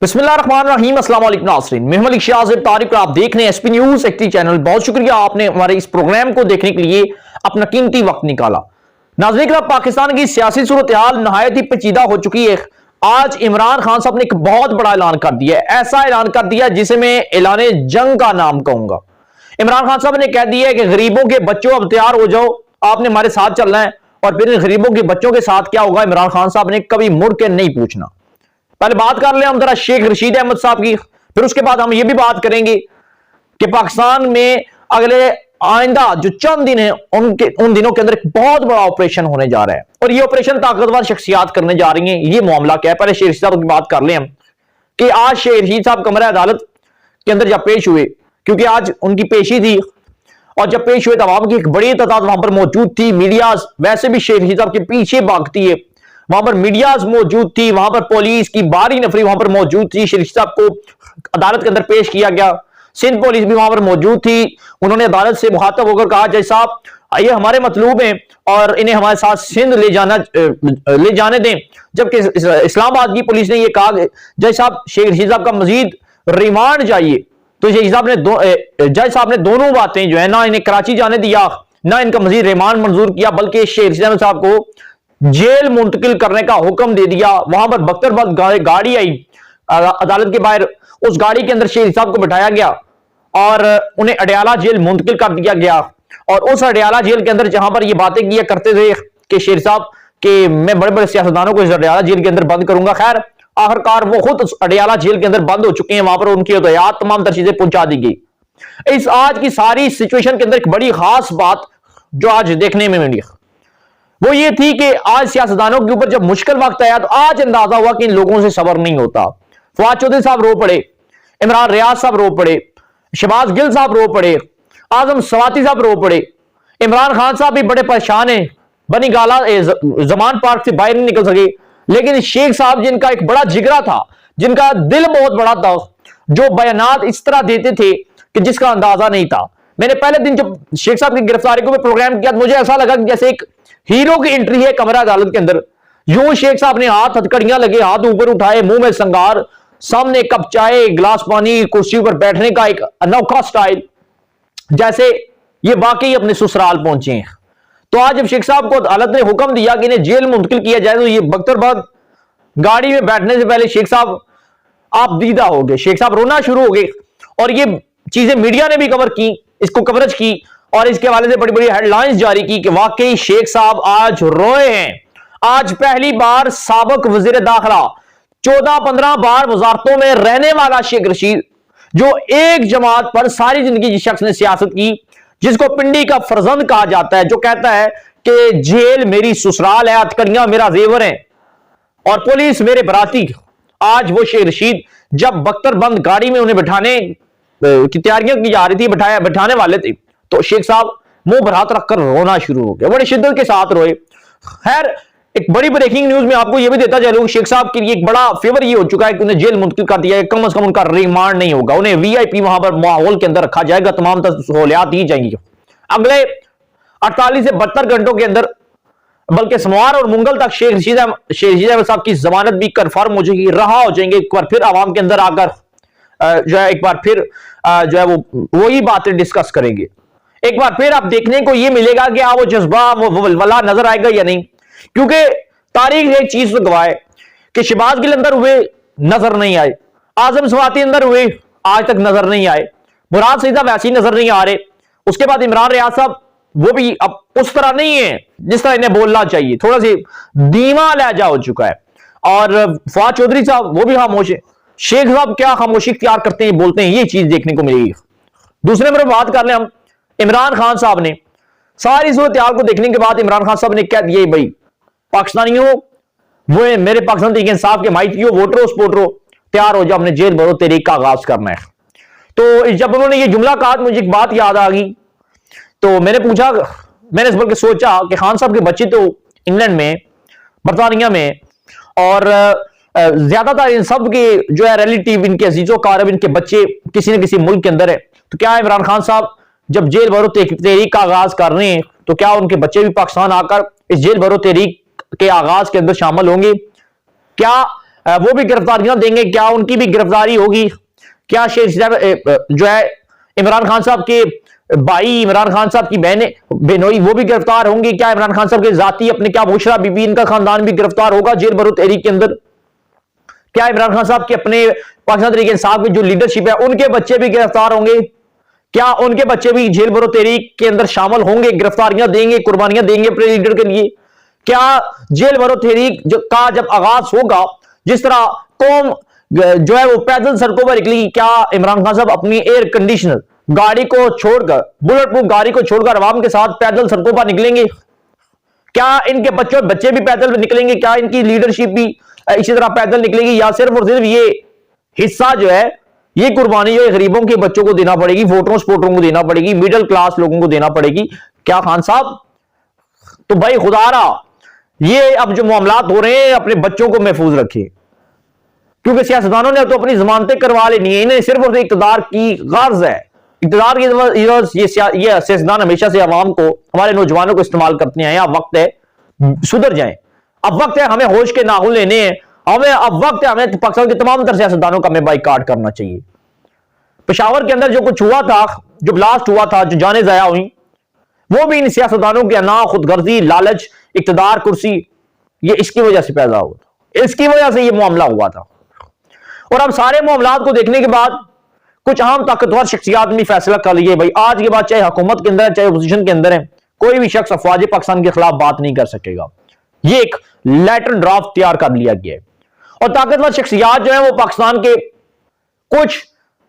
बिस्मिल्लाहिर्रहमानिर्रहीम, अस्सलाम वालेकुम नाज़रीन। मैं मलिक शाज़िब तारिक, आप देख रहे हैं एसपी न्यूज़ एक्टी चैनल। बहुत शुक्रिया आपने हमारे इस प्रोग्राम को देखने के लिए अपना कीमती वक्त निकाला। नाज़रीन, पाकिस्तान की सियासी सूरत हाल नहायत ही पेचीदा हो चुकी है। आज इमरान खान साहब ने एक बहुत बड़ा ऐलान कर दिया है, ऐसा ऐलान कर दिया जिसे मैं ऐलान जंग का नाम कहूंगा। इमरान खान साहब ने कह दिया है कि गरीबों के बच्चों अब तैयार हो जाओ, आपने हमारे साथ चलना है। और फिर गरीबों के बच्चों के साथ क्या होगा, इमरान खान साहब ने कभी मुड़ के नहीं पूछना। पहले बात कर ले हम जरा शेख रशीद अहमद साहब की, फिर उसके बाद हम ये भी बात करेंगे कि पाकिस्तान में अगले आइंदा जो चंद दिन है उन दिनों के अंदर एक बहुत बड़ा ऑपरेशन होने जा रहा है और ये ऑपरेशन ताकतवर शख्सियात करने जा रही हैं। ये मामला क्या है, पहले शेख रशीद साहब की बात कर ले हम कि आज शेख रशीद साहब कमरा अदालत के अंदर जब पेश हुए, क्योंकि आज उनकी पेशी थी और जब पेश हुए तो आवाम की एक बड़ी तादाद वहां पर मौजूद थी। मीडिया वैसे भी शेख रशीद साहब के पीछे भागती है, वहां पर मीडिया मौजूद थी, वहां पर पुलिस की बारी नफरी वहां पर मौजूद थी। शेख रशीद साहब को अदालत के अंदर पेश किया गया, सिंध पुलिस भी वहां पर मौजूद थी। उन्होंने अदालत से मुखातब होकर कहा, जज साहब ये हमारे मतलूब हैं और इन्हें हमारे साथ सिंध ले जाने दें। जबकि इस्लामाबाद की पुलिस ने यह कहा, जज साहब शेख रशीद साहब का मजीद रिमांड चाहिए। तो जज साहब ने दोनों बातें जो है ना, इन्हें कराची जाने दिया ना इनका मजीद रिमांड मंजूर किया, बल्कि शेख रशीद साहब को जेल मुंतकिल करने का हुक्म दे दिया। वहां पर बख्तरबंद गाड़ी आई अदालत के बाहर, उस गाड़ी के अंदर शेख साहब को बिठाया गया और उन्हें अडयाला जेल मुंतकिल कर दिया गया। और उस अडयाला जेल के अंदर जहां पर ये बातें किया करते थे कि शेख साहब के मैं बड़े बड़े सियासतदानों को इस अडयाला जेल के अंदर बंद करूंगा, खैर आखिरकार वो खुद अडयाला जेल के अंदर बंद हो चुके हैं। वहां पर उनकी हदायत तमाम तर चीजें पहुंचा दी गई। इस आज की सारी सिचुएशन के अंदर एक बड़ी खास बात जो आज देखने में मिली वो ये थी कि आज सियासतदानों के ऊपर जब मुश्किल वक्त आया तो आज अंदाजा हुआ कि इन लोगों से सबर नहीं होता। फवाद चौधरी साहब रो पड़े, इमरान रियाज साहब रो पड़े, शहबाज गिल साहब रो पड़े, आजम सवाती साहब रो पड़े, इमरान खान साहब भी बड़े परेशान हैं, बनी गाला जमान पार्क से बाहर नहीं निकल सके। लेकिन शेख साहब जिनका एक बड़ा जिगरा था, जिनका दिल बहुत बड़ा था, जो बयानात इस तरह देते थे कि जिसका अंदाजा नहीं था। मैंने पहले दिन जब शेख साहब की गिरफ्तारी को प्रोग्राम किया, मुझे ऐसा लगा कि जैसे एक हीरो की एंट्री है कमरा अदालत के अंदर। यूं शेख साहब ने हाथ हथकड़ियां लगे, हाथ ऊपर उठाए, मुंह में संगार, सामने कप चाय, गिलास पानी, कुर्सी पर बैठने का एक अनोखा स्टाइल, जैसे ये वाकई अपने ससुराल पहुंचे हैं। तो आज जब शेख साहब को अदालत ने हुक्म दिया कि इन्हें जेल मुंतकिल किया जाए, तो ये बख्तरबंद गाड़ी में बैठने से पहले शेख साहब आप दीदा हो गए, शेख साहब रोना शुरू हो गए। और ये चीजें मीडिया ने भी कवर की, इसको कवरेज की और इसके हवाले से बड़ी बड़ी हेडलाइंस जारी की कि वाकई शेख साहब आज रोए हैं। आज पहली बार साबिक वजीर दाखिला, 14-15 बार वजारतों में रहने वाला शेख रशीद, जो एक जमात पर सारी जिंदगी जिस शख्स ने सियासत की, जिसको पिंडी का फर्जंद कहा जाता है, जो कहता है कि जेल मेरी ससुराल है, हथकड़ियां मेरा जेवर है और पुलिस मेरे बराती, आज वो शेख रशीद जब बख्तरबंद गाड़ी में उन्हें बिठाने की तैयारियां की जा रही थी, बिठाने वाले थे, तो शेख साहब मुंह पर हाथ रखकर रोना शुरू हो गया, बड़ी शिद्दत के साथ रोए। खैर एक बड़ी ब्रेकिंग न्यूज में आपको यह भी देता चलूं, शेख साहब के लिए एक बड़ा फेवर ये हो चुका है कि उन्हें जेल मुंतकिल कर दिया है, कम से कम उनका रिमांड नहीं होगा, उन्हें वीआईपी वहां पर माहौल के अंदर रखा जाएगा, तमाम सहूलियात दी जाएंगी। अगले 48 से 72 घंटों के अंदर, बल्कि सोमवार और मंगल तक शेख रशीद अहमद साहब की जमानत भी कन्फर्म हो जाएगी, रहा हो जाएंगे। एक बार फिर आवाम के अंदर आकर जो है एक बार फिर जो है वो वही बातें डिस्कस करेंगे। एक बार फिर आप देखने को ये मिलेगा कि वो जज्बा, वो वलवला नजर आएगा या नहीं, क्योंकि तारीख एक चीज तो गवाह है कि शहबाज गिल अंदर हुए नजर नहीं आए, आजम सवाती अंदर हुए आज तक नजर नहीं आए, मुराद सईद वैसे ही नजर नहीं आ रहे। उसके बाद इमरान रियाज साहब वो भी अब उस तरह नहीं है जिस तरह इन्हें बोलना चाहिए, थोड़ा सी धीमा लहजा हो चुका है। और फवाद चौधरी साहब वो भी खामोश है, शेख साहब क्या खामोशी इख्तियार करते हैं, बोलते हैं, ये चीज देखने को मिलेगी। दूसरे नंबर बात कर लें हम, इमरान खान साहब ने सारी सूरत हाल को देखने के बाद इमरान खान साहब ने क्या दिया, भाई पाकिस्तानियों, वो मेरे पाकिस्तान तहरीक इंसाफ के माइटियों, वोटरों, सपोर्टरों, तैयार हो जाओ, हमने जेल भरो तहरीक का आगाज करना है। तो जब उन्होंने ये जुमला कहा मुझे एक बात याद आ गई, तो मैंने इस बल्कि सोचा कि खान साहब के बच्चे तो इंग्लैंड में, बरतानिया में, और ज्यादातर इन सब के जो है रिलेटिव, इनके अजीजों कारब, इनके बच्चे किसी न किसी मुल्क के अंदर है। तो क्या इमरान खान साहब जब जेल भरो तहरीक का आगाज कर रहे हैं, तो क्या उनके बच्चे भी पाकिस्तान आकर इस जेल भरो तहरीक के आगाज के अंदर शामिल होंगे? क्या वो भी गिरफ्तारियां देंगे, क्या उनकी भी गिरफ्तारी होगी? क्या जो है इमरान खान साहब के भाई, इमरान खान साहब की बहनें बेनोई, वो भी गिरफ्तार होंगी? क्या इमरान खान साहब के जाती अपने, क्या बुशरा बीबी, इनका खानदान भी गिरफ्तार होगा जेल भरो तहरीक के अंदर? क्या इमरान खान साहब के अपने पाकिस्तान तहरीक इंसाफ की जो लीडरशिप है उनके बच्चे भी गिरफ्तार होंगे? क्या उनके बच्चे भी जेल भरो तहरीक के अंदर शामिल होंगे, गिरफ्तारियां देंगे, कुर्बानियां देंगे अपने लीडर के लिए? क्या जेल भरो तहरीक का जब आगाज होगा, जिस तरह कौम जो है वो पैदल सड़कों पर निकली, क्या इमरान खान साहब अपनी एयर कंडीशनर गाड़ी को छोड़कर, बुलेट प्रूफ गाड़ी को छोड़कर अवाम के साथ पैदल सड़कों पर निकलेंगे? क्या इनके बच्चे भी पैदल निकलेंगे? क्या इनकी लीडरशिप भी इसी तरह पैदल निकलेगी, या सिर्फ और सिर्फ ये हिस्सा जो है, ये कुर्बानी जो है गरीबों के बच्चों को देना पड़ेगी, वोटरों को देना पड़ेगी, मिडिल क्लास लोगों को देना पड़ेगी? क्या खान साहब, तो भाई खुदारा ये अब जो मामलात हो रहे हैं अपने बच्चों को महफूज रखें, क्योंकि सियासतदानों ने तो अपनी जमानतें करवा लेनी है, इन्हें सिर्फ और सिर्फ इक़्तिदार की गर्ज है। इक़्तिदार की ये सियासतदान हमेशा से अवाम को, हमारे नौजवानों को इस्तेमाल करते हैं। अब वक्त है सुधर जाएं, अब वक्त है हमें होश के नाखून लेने हैं, अब वक्त है हमें पाकिस्तान के तमाम तर सियासतदानों का हमें बाइकाट करना चाहिए। पेशावर के अंदर जो कुछ हुआ था, जो ब्लास्ट हुआ था, जो जाने जाया हुई, वो भी इन सियासतदानों के अना, खुदगर्जी, लालच, इक़्तिदार, कुर्सी, ये इसकी वजह से पैदा हुआ था, इसकी वजह से ये मामला हुआ था। और अब सारे मामलात को देखने के बाद कुछ अहम ताकतवर शख्सियात ने फैसला कर लिया, भाई आज के बाद चाहे हुकूमत के अंदर है, चाहे अपोजिशन के अंदर है, कोई भी शख्स अफवाज पाकिस्तान के खिलाफ बात नहीं कर सकेगा। ये एक लेटर ड्राफ्ट तैयार कर लिया गया है। और ताकतवर शख्सियात जो है वो पाकिस्तान के कुछ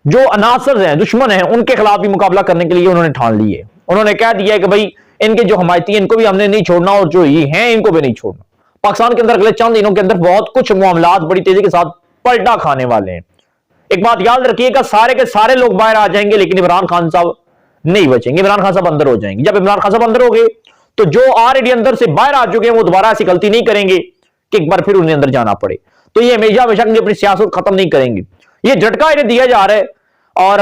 जो अनासर हैं, दुश्मन हैं, उनके खिलाफ भी मुकाबला करने के लिए उन्होंने ठान ली है। उन्होंने कह दिया है कि भाई इनके जो हमायती हैं इनको भी हमने नहीं छोड़ना, और जो ये हैं इनको भी नहीं छोड़ना। पाकिस्तान के अंदर अगले चंद दिनों के अंदर बहुत कुछ मामलात बड़ी तेजी के साथ पलटा खाने वाले हैं। एक बात याद रखिएगा, सारे के सारे लोग बाहर आ जाएंगे लेकिन इमरान खान साहब नहीं बचेंगे, इमरान खान साहब अंदर हो जाएंगे। जब इमरान खान साहब अंदर हो गए तो जो ऑलरेडी अंदर से बाहर आ चुके हैं वो दोबारा ऐसी गलती नहीं करेंगे कि एक बार फिर उन्हें अंदर जाना पड़े। तो ये हमेशा हमेशा अपनी सियासत खत्म नहीं करेंगे, ये झटका इन्हें दिया जा रहा है। और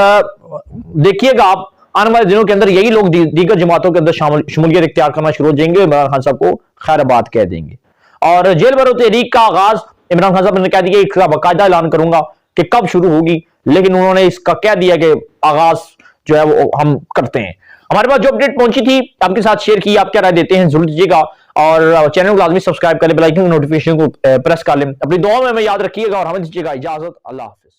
देखिएगा आप आने वाले दिनों के अंदर यही लोग दीगर जमातों के अंदर शमूलियत इख्तियार करना शुरू हो जाएंगे, इमरान खान साहब को खैराबाद कह देंगे। और जेल भरो तहरीक का आगाज इमरान खान साहब ने कह दिया, इसका बाकायदा ऐलान करूंगा कि कब शुरू होगी, लेकिन उन्होंने इसका कह दिया कि आगाज जो है वो हम करते हैं। हमारे पास जो अपडेट पहुंची थी आपके साथ शेयर की, आप क्या राय देते हैं जरूर दीजिएगा, और चैनल को लाजमी सब्सक्राइब कर ले, बेल आइकन नोटिफिकेशन को प्रेस कर लें। अपनी दुआ में हमें याद रखिएगा और हमें दीजिएगा इजाजत। अल्लाह हाफिज।